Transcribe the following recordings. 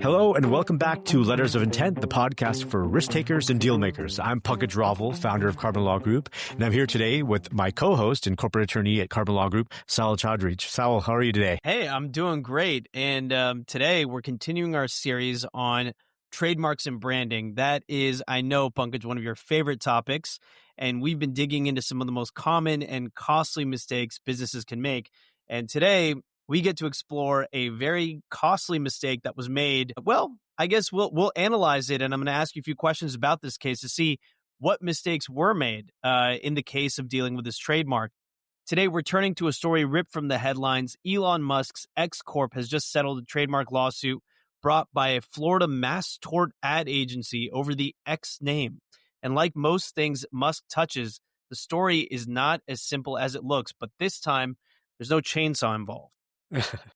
Hello and welcome back to Letters of Intent, the podcast for risk takers and deal makers. I'm Pankaj Raval, founder of Carbon Law Group, and I'm here today with my co-host and corporate attorney at Carbon Law Group, Sal Chaudhry. Sal, how are you today? Hey, I'm doing great. And today we're continuing our series on trademarks and branding. That is, I know, Pankaj, one of your favorite topics. And we've been digging into some of the most common and costly mistakes businesses can make. And today we get to explore a very costly mistake that was made. Well, I guess we'll analyze it, and I'm going to ask you a few questions about this case to see what mistakes were made in the case of dealing with this trademark. Today, we're turning to a story ripped from the headlines. Elon Musk's X Corp has just settled a trademark lawsuit brought by a Florida mass tort ad agency over the X name. And like most things Musk touches, the story is not as simple as it looks, but this time, there's no chainsaw involved.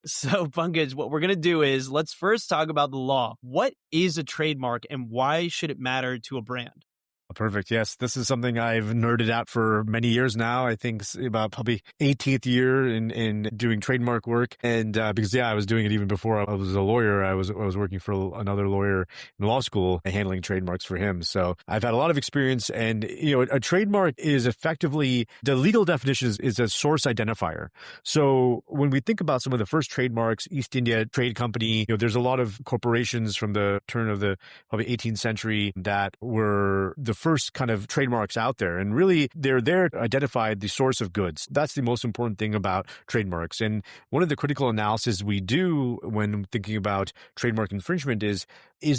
So, Pankaj, what we're going to do is let's first talk about the law. What is a trademark and why should it matter to a brand? Perfect. Yes, this is something I've nerded out for many years now. I think it's about probably 18th year in doing trademark work. And because, I was doing it even before I was a lawyer. I was working for another lawyer in law school and handling trademarks for him. So I've had a lot of experience. And, a trademark is effectively, the legal definition is a source identifier. So when we think about some of the first trademarks, East India Trade Company, there's a lot of corporations from the turn of the probably 18th century that were the first kind of trademarks out there. And really, they're there to identify the source of goods. That's the most important thing about trademarks. And one of the critical analysis we do when thinking about trademark infringement is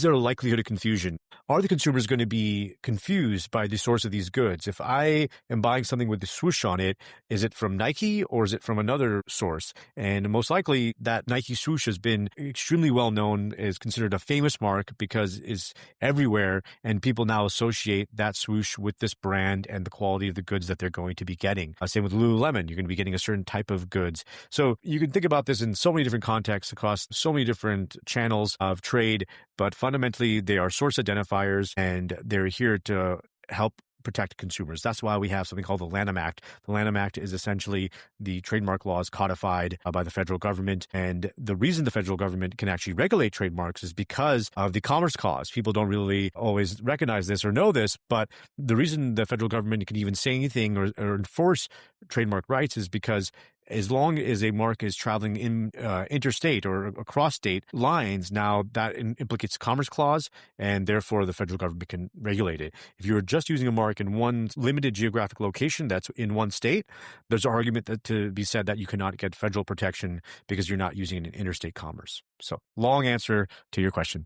there a likelihood of confusion? Are the consumers going to be confused by the source of these goods? If I am buying something with the swoosh on it, is it from Nike or is it from another source? And most likely that Nike swoosh has been extremely well known, is considered a famous mark because it's everywhere, and people now associate that swoosh with this brand and the quality of the goods that they're going to be getting. Same with Lululemon, you're going to be getting a certain type of goods. So you can think about this in so many different contexts across so many different channels of trade, but fundamentally they are source identifiers and they're here to help protect consumers. That's why we have something called the Lanham Act. The Lanham Act is essentially the trademark laws codified by the federal government. And the reason the federal government can actually regulate trademarks is because of the Commerce Clause. People don't really always recognize this or know this, but the reason the federal government can even say anything or enforce trademark rights is because as long as a mark is traveling in interstate or across state lines, now that implicates Commerce Clause, and therefore the federal government can regulate it. If you're just using a mark in one limited geographic location that's in one state, there's an argument to be said that you cannot get federal protection because you're not using it in interstate commerce. So, long answer to your question.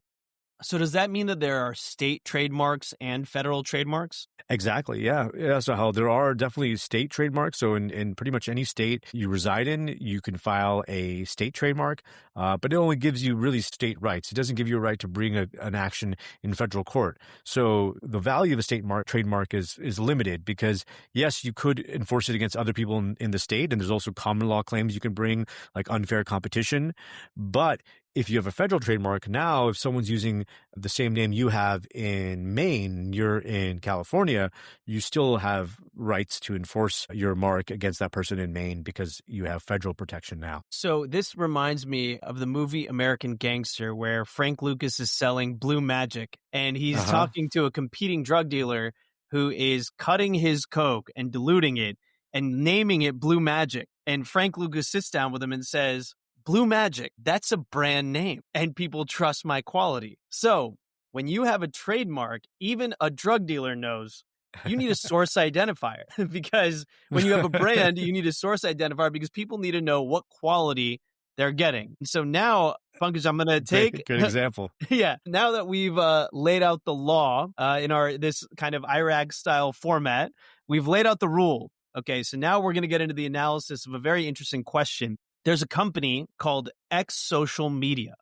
So does that mean that there are state trademarks and federal trademarks? Exactly. Yeah. So there are definitely state trademarks. So in pretty much any state you reside in, you can file a state trademark, but it only gives you really state rights. It doesn't give you a right to bring an action in federal court. So the value of a state trademark is limited because, yes, you could enforce it against other people in the state, and there's also common law claims you can bring, like unfair competition. But if you have a federal trademark, now if someone's using the same name you have in Maine, you're in California, you still have rights to enforce your mark against that person in Maine because you have federal protection now. So this reminds me of the movie American Gangster, where Frank Lucas is selling blue magic and he's talking to a competing drug dealer who is cutting his coke and diluting it and naming it blue magic. And Frank Lucas sits down with him and says, Blue Magic, that's a brand name, and people trust my quality. So when you have a trademark, even a drug dealer knows you need a source identifier because when you have a brand, you need a source identifier because people need to know what quality they're getting. So now, Pankaj, I'm going to take... Good example. Yeah. Now that we've laid out the law in this kind of IRAG-style format, we've laid out the rule. Okay, so now we're going to get into the analysis of a very interesting question. There's a company called X Social Media.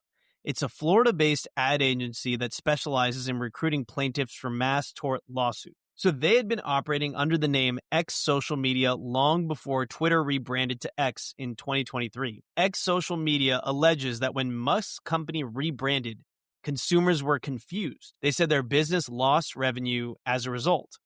It's a Florida-based ad agency that specializes in recruiting plaintiffs for mass tort lawsuits. So they had been operating under the name X Social Media long before Twitter rebranded to X in 2023. X Social Media alleges that when Musk's company rebranded, consumers were confused. They said their business lost revenue as a result.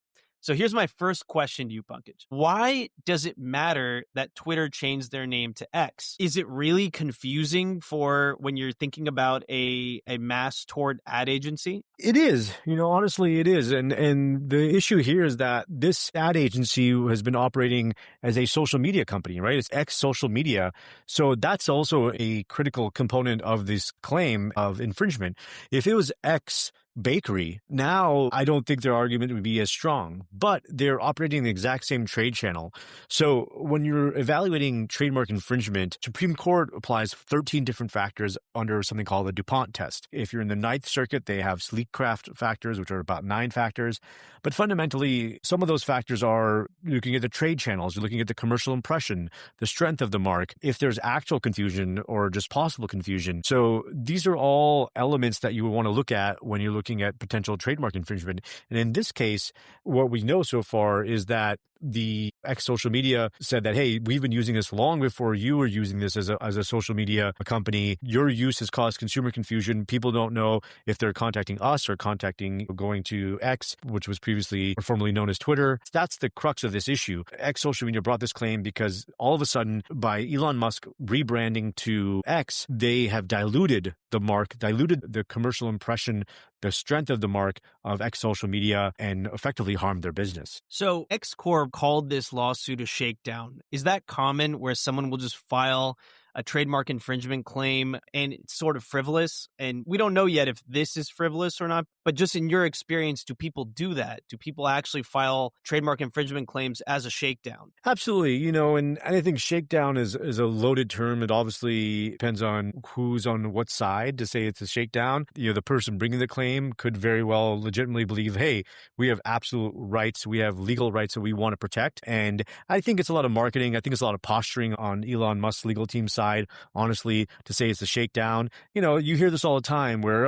So here's my first question to you, Pankaj. Why does it matter that Twitter changed their name to X? Is it really confusing for when you're thinking about a mass tort ad agency? It is, honestly, it is. And the issue here is that this ad agency has been operating as a social media company, right? It's X social media. So that's also a critical component of this claim of infringement. If it was X bakery, now I don't think their argument would be as strong, but they're operating the exact same trade channel. So when you're evaluating trademark infringement, Supreme Court applies 13 different factors under something called the DuPont test. If you're in the Ninth Circuit, they have sleek craft factors, which are about 9 factors. But fundamentally, some of those factors are looking at the trade channels, you're looking at the commercial impression, the strength of the mark, if there's actual confusion or just possible confusion. So these are all elements that you would want to look at when you're looking at potential trademark infringement. And in this case, what we know so far is that the X social media said that, hey, we've been using this long before you were using this as a social media company. Your use has caused consumer confusion. People don't know if they're contacting us or going to X, which was previously or formerly known as Twitter. That's the crux of this issue. X social media brought this claim because all of a sudden, by Elon Musk rebranding to X, they have diluted the mark, diluted the commercial impression, the strength of the mark of X social media, and effectively harmed their business. So X Corp called this lawsuit a shakedown. Is that common where someone will just file a trademark infringement claim and it's sort of frivolous? And we don't know yet if this is frivolous or not, but just in your experience, do people do that? Do people actually file trademark infringement claims as a shakedown? Absolutely. And I think shakedown is a loaded term. It obviously depends on who's on what side to say it's a shakedown. The person bringing the claim could very well legitimately believe, hey, we have absolute rights. We have legal rights that we want to protect. And I think it's a lot of marketing. I think it's a lot of posturing on Elon Musk's legal team side, honestly, to say it's a shakedown. You hear this all the time where,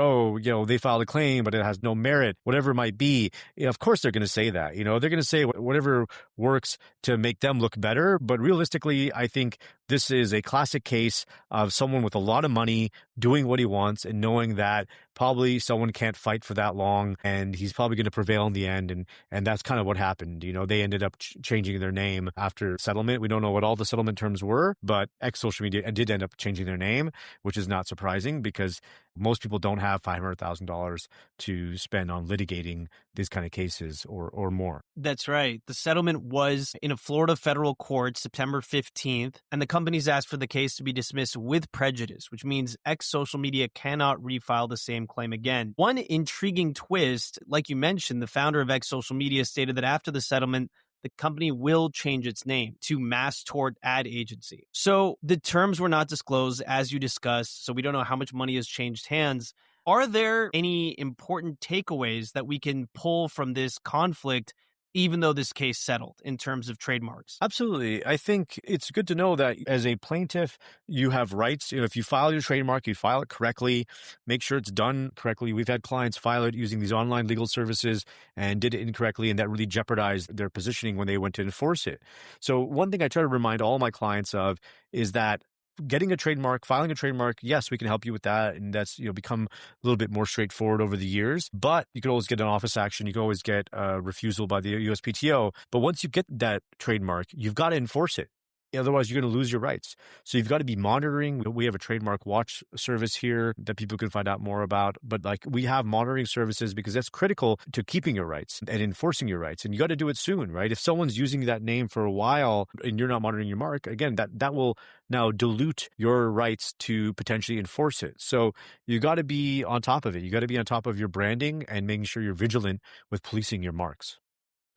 they filed a claim, but it has no merit, whatever it might be. Of course, they're going to say that. They're going to say whatever works to make them look better. But realistically, I think this is a classic case of someone with a lot of money doing what he wants and knowing that probably someone can't fight for that long and he's probably going to prevail in the end. And that's kind of what happened. They ended up changing their name after settlement. We don't know what all the settlement terms were, but X social media did end up changing their name, which is not surprising because most people don't have $500,000 to spend on litigating these kind of cases or more. That's right. The settlement was in a Florida federal court September 15th, and the companies asked for the case to be dismissed with prejudice, which means X social media cannot refile the same claim again. One intriguing twist, like you mentioned, the founder of X social media stated that after the settlement, the company will change its name to Mass Tort Ad Agency. So the terms were not disclosed, as you discussed, so we don't know how much money has changed hands. Are there any important takeaways that we can pull from this conflict, even though this case settled in terms of trademarks? Absolutely. I think it's good to know that as a plaintiff, you have rights. If you file your trademark, you file it correctly, make sure it's done correctly. We've had clients file it using these online legal services and did it incorrectly, and that really jeopardized their positioning when they went to enforce it. So one thing I try to remind all my clients of is that getting a trademark, filing a trademark, yes, we can help you with that. And that's, become a little bit more straightforward over the years. But you could always get an office action. You can always get a refusal by the USPTO. But once you get that trademark, you've got to enforce it. Otherwise, you're going to lose your rights. So you've got to be monitoring. We have a trademark watch service here that people can find out more about. But we have monitoring services because that's critical to keeping your rights and enforcing your rights. And you got to do it soon, right? If someone's using that name for a while and you're not monitoring your mark, again, that will now dilute your rights to potentially enforce it. So you got to be on top of it. You got to be on top of your branding and making sure you're vigilant with policing your marks.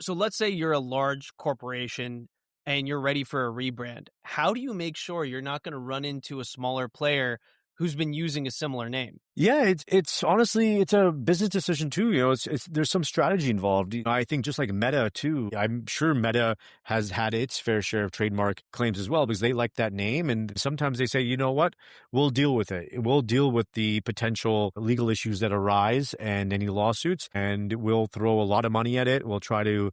So let's say you're a large corporation and you're ready for a rebrand. How do you make sure you're not going to run into a smaller player who's been using a similar name? Yeah, it's honestly, it's a business decision too. There's some strategy involved. I think just like Meta too, I'm sure Meta has had its fair share of trademark claims as well because they like that name. And sometimes they say, you know what, we'll deal with it. We'll deal with the potential legal issues that arise and any lawsuits, and we'll throw a lot of money at it. We'll try to,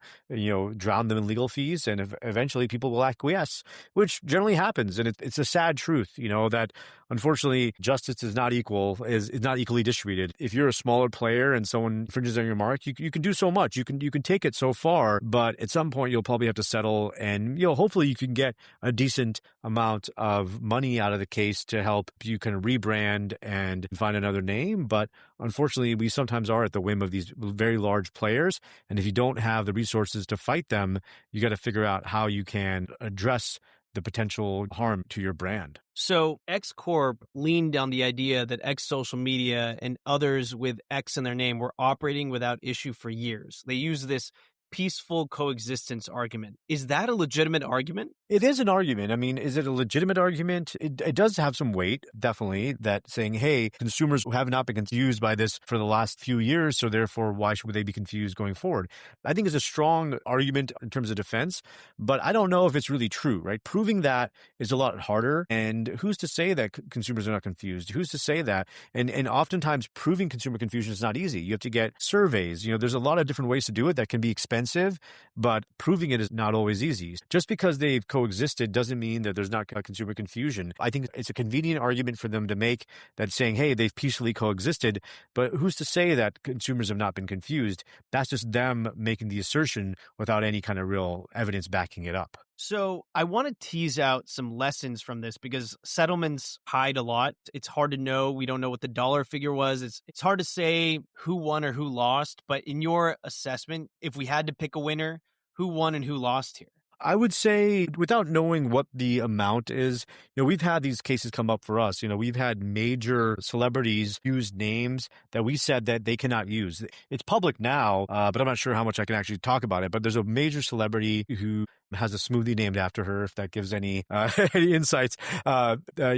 drown them in legal fees, and eventually people will acquiesce, which generally happens. And it's a sad truth, that unfortunately justice is not equal, is not equally distributed. If you're a smaller player and someone infringes on your mark, you can do so much. You can take it so far, but at some point you'll probably have to settle, and hopefully you can get a decent amount of money out of the case to help you kind of rebrand and find another name. But unfortunately, we sometimes are at the whim of these very large players, and if you don't have the resources to fight them, you got to figure out how you can address the potential harm to your brand. So X Corp leaned on the idea that X social media and others with X in their name were operating without issue for years. They use this peaceful coexistence argument. Is that a legitimate argument? It is an argument. I mean, is it a legitimate argument? It does have some weight, definitely, that saying, hey, consumers have not been confused by this for the last few years, so therefore, why should they be confused going forward? I think it's a strong argument in terms of defense, but I don't know if it's really true, right? Proving that is a lot harder, and who's to say that consumers are not confused? Who's to say that? And oftentimes, proving consumer confusion is not easy. You have to get surveys. There's a lot of different ways to do it that can be expensive, but proving it is not always easy. Just because they've coexisted doesn't mean that there's not consumer confusion. I think it's a convenient argument for them to make that saying, hey, they've peacefully coexisted, but who's to say that consumers have not been confused? That's just them making the assertion without any kind of real evidence backing it up. So I want to tease out some lessons from this because settlements hide a lot. It's hard to know. We don't know what the dollar figure was. It's hard to say who won or who lost. But in your assessment, if we had to pick a winner, who won and who lost here? I would say, without knowing what the amount is, we've had these cases come up for us. We've had major celebrities use names that we said that they cannot use. It's public now, but I'm not sure how much I can actually talk about it. But there's a major celebrity who has a smoothie named after her, if that gives any any insights.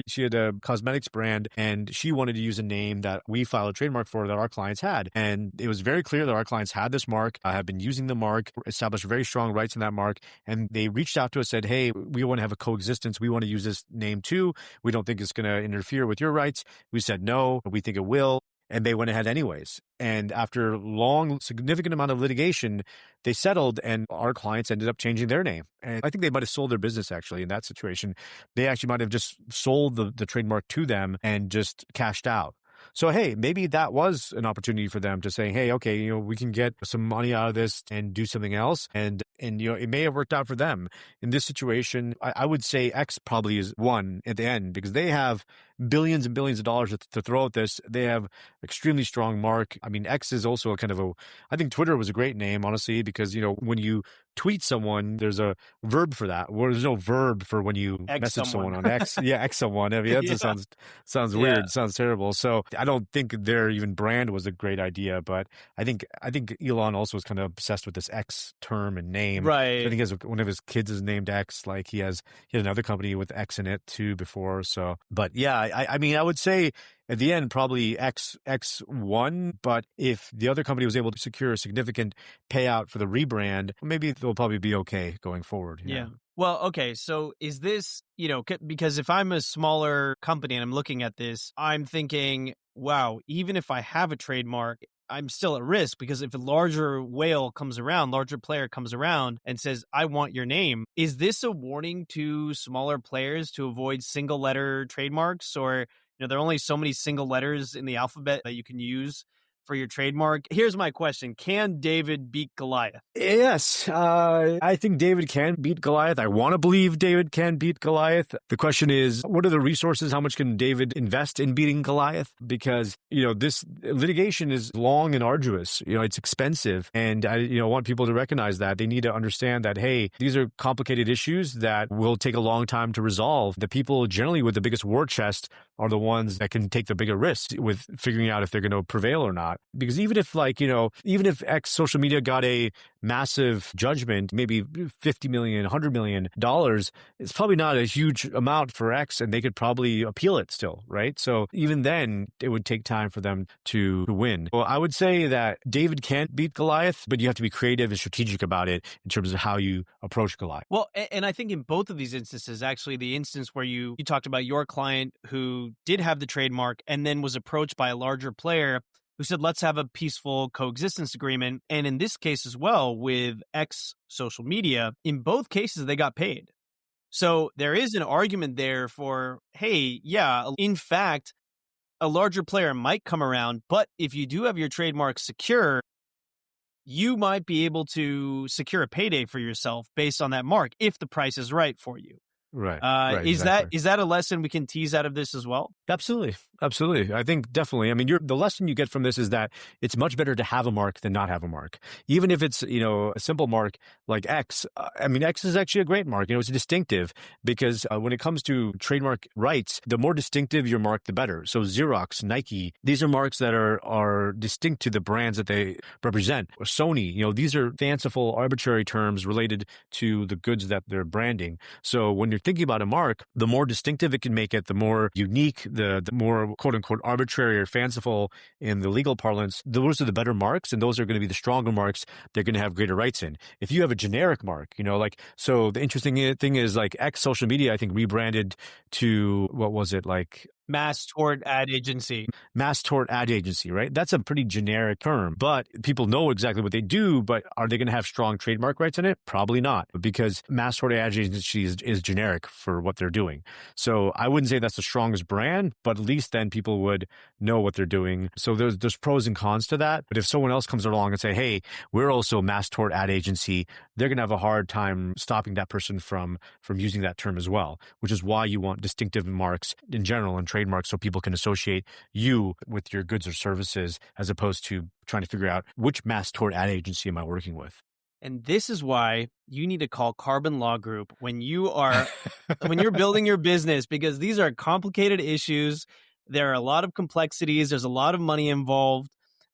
She had a cosmetics brand, and she wanted to use a name that we filed a trademark for that our clients had. And it was very clear that our clients had this mark, have been using the mark, established very strong rights in that mark, and they reached out to us, said, hey, we want to have a coexistence. We want to use this name too. We don't think it's going to interfere with your rights. We said no, but we think it will. And they went ahead anyways. And after long, significant amount of litigation, they settled, and our clients ended up changing their name. And I think they might have sold their business, actually, in that situation. They actually might have just sold the trademark to them and just cashed out. So, hey, maybe that was an opportunity for them to say, hey, okay, we can get some money out of this and do something else. And it may have worked out for them. In this situation, I would say X probably is one at the end because they have billions and billions of dollars to throw at this. They have extremely strong mark. I mean, X is also I think Twitter was a great name, honestly, because, when you tweet someone, there's a verb for that. Well, there's no verb for when you message someone on X. Yeah, X someone. I mean, that just sounds weird. Yeah. Sounds terrible. So I don't think their even brand was a great idea, but I think Elon also was kind of obsessed with this X term and name. Right. I think one of his kids is named X. Like he had another company with X in it too before. So, but yeah, I mean, I would say at the end, probably X won, but if the other company was able to secure a significant payout for the rebrand, maybe they'll probably be okay going forward. Yeah. Well, okay. So is this, because if I'm a smaller company and I'm looking at this, I'm thinking, wow, even if I have a trademark, I'm still at risk because if a larger larger player comes around and says, I want your name, is this a warning to smaller players to avoid single letter trademarks? Or, there are only so many single letters in the alphabet that you can use for your trademark. Here's my question. Can David beat Goliath? Yes, I think David can beat Goliath. I want to believe David can beat Goliath. The question is, what are the resources? How much can David invest in beating Goliath? Because, this litigation is long and arduous. It's expensive. And I, want people to recognize that. They need to understand that, hey, these are complicated issues that will take a long time to resolve. The people generally with the biggest war chest are the ones that can take the bigger risks with figuring out if they're going to prevail or not. Because even if X social media got a massive judgment, maybe $50 million, $100 million, it's probably not a huge amount for X, and they could probably appeal it still, right? So even then, it would take time for them to win. Well, I would say that David can't beat Goliath, but you have to be creative and strategic about it in terms of how you approach Goliath. Well, and I think in both of these instances, actually, the instance where you talked about your client who did have the trademark and then was approached by a larger player who said, let's have a peaceful coexistence agreement. And in this case as well, with X social media, in both cases, they got paid. So there is an argument there for, hey, yeah, in fact, a larger player might come around, but if you do have your trademark secure, you might be able to secure a payday for yourself based on that mark if the price is right for you. Right. Is that Exactly. is that a lesson we can tease out of this as well? Absolutely. Absolutely. I think definitely. I mean, the lesson you get from this is that it's much better to have a mark than not have a mark. Even if it's, a simple mark like X. I mean, X is actually a great mark. It's distinctive because when it comes to trademark rights, the more distinctive your mark, the better. So Xerox, Nike, these are marks that are distinct to the brands that they represent. Or Sony, these are fanciful, arbitrary terms related to the goods that they're branding. So when you're thinking about a mark, the more distinctive it can make it, the more unique, the more quote unquote arbitrary or fanciful in the legal parlance, those are the better marks, and those are going to be the stronger marks they're going to have greater rights in. If you have a generic mark, so the interesting thing is like X social media, I think rebranded to, what was it, like Mass tort ad agency. Mass tort ad agency, right? That's a pretty generic term, but people know exactly what they do. But are they going to have strong trademark rights in it? Probably not, because mass tort ad agency is generic for what they're doing. So I wouldn't say that's the strongest brand, but at least then people would know what they're doing. So there's pros and cons to that. But if someone else comes along and say, hey, we're also mass tort ad agency, they're going to have a hard time stopping that person from using that term as well, which is why you want distinctive marks in general and trademarks so people can associate you with your goods or services as opposed to trying to figure out which mass tort ad agency am I working with. And this is why you need to call Carbon Law Group when you're building your business, because these are complicated issues. There are a lot of complexities. There's a lot of money involved.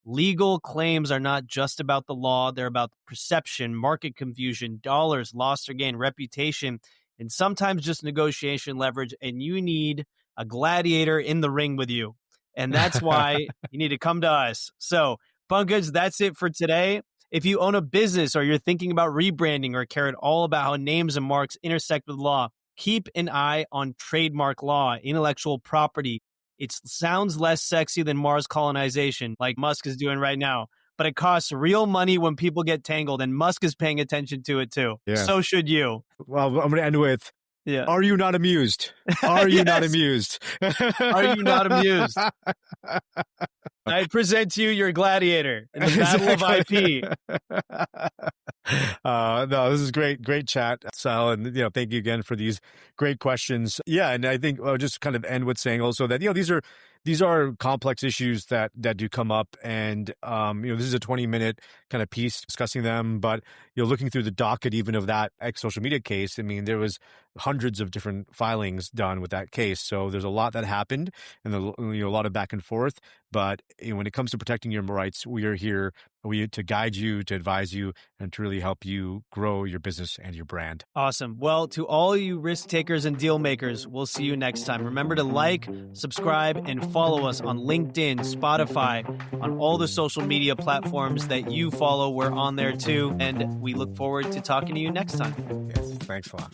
Legal claims are not just about the law. They're about perception, market confusion, dollars lost or gained, reputation, and sometimes just negotiation leverage. And you need a gladiator in the ring with you. And that's why you need to come to us. So, Pankaj, that's it for today. If you own a business or you're thinking about rebranding or care at all about how names and marks intersect with law, keep an eye on trademark law, intellectual property. It sounds less sexy than Mars colonization, like Musk is doing right now, but it costs real money when people get tangled, and Musk is paying attention to it too. Yeah. So should you. Well, I'm going to end with, are you not amused? Are you not amused? Are you not amused? I present to you your gladiator in the battle of IP. No, this is great chat, Sal, and thank you again for these great questions. Yeah, and I think I'll just kind of end with saying also that these are complex issues that do come up, and this is a 20-minute kind of piece discussing them. But looking through the docket even of that X social media case, I mean, there was hundreds of different filings done with that case, so there's a lot that happened, and a lot of back and forth. But when it comes to protecting your rights, we are here to guide you, to advise you, and to really help you grow your business and your brand. Awesome. Well, to all you risk takers and deal makers, we'll see you next time. Remember to like, subscribe, and follow us on LinkedIn, Spotify, on all the social media platforms that you follow. We're on there too. And we look forward to talking to you next time. Yes, thanks a lot.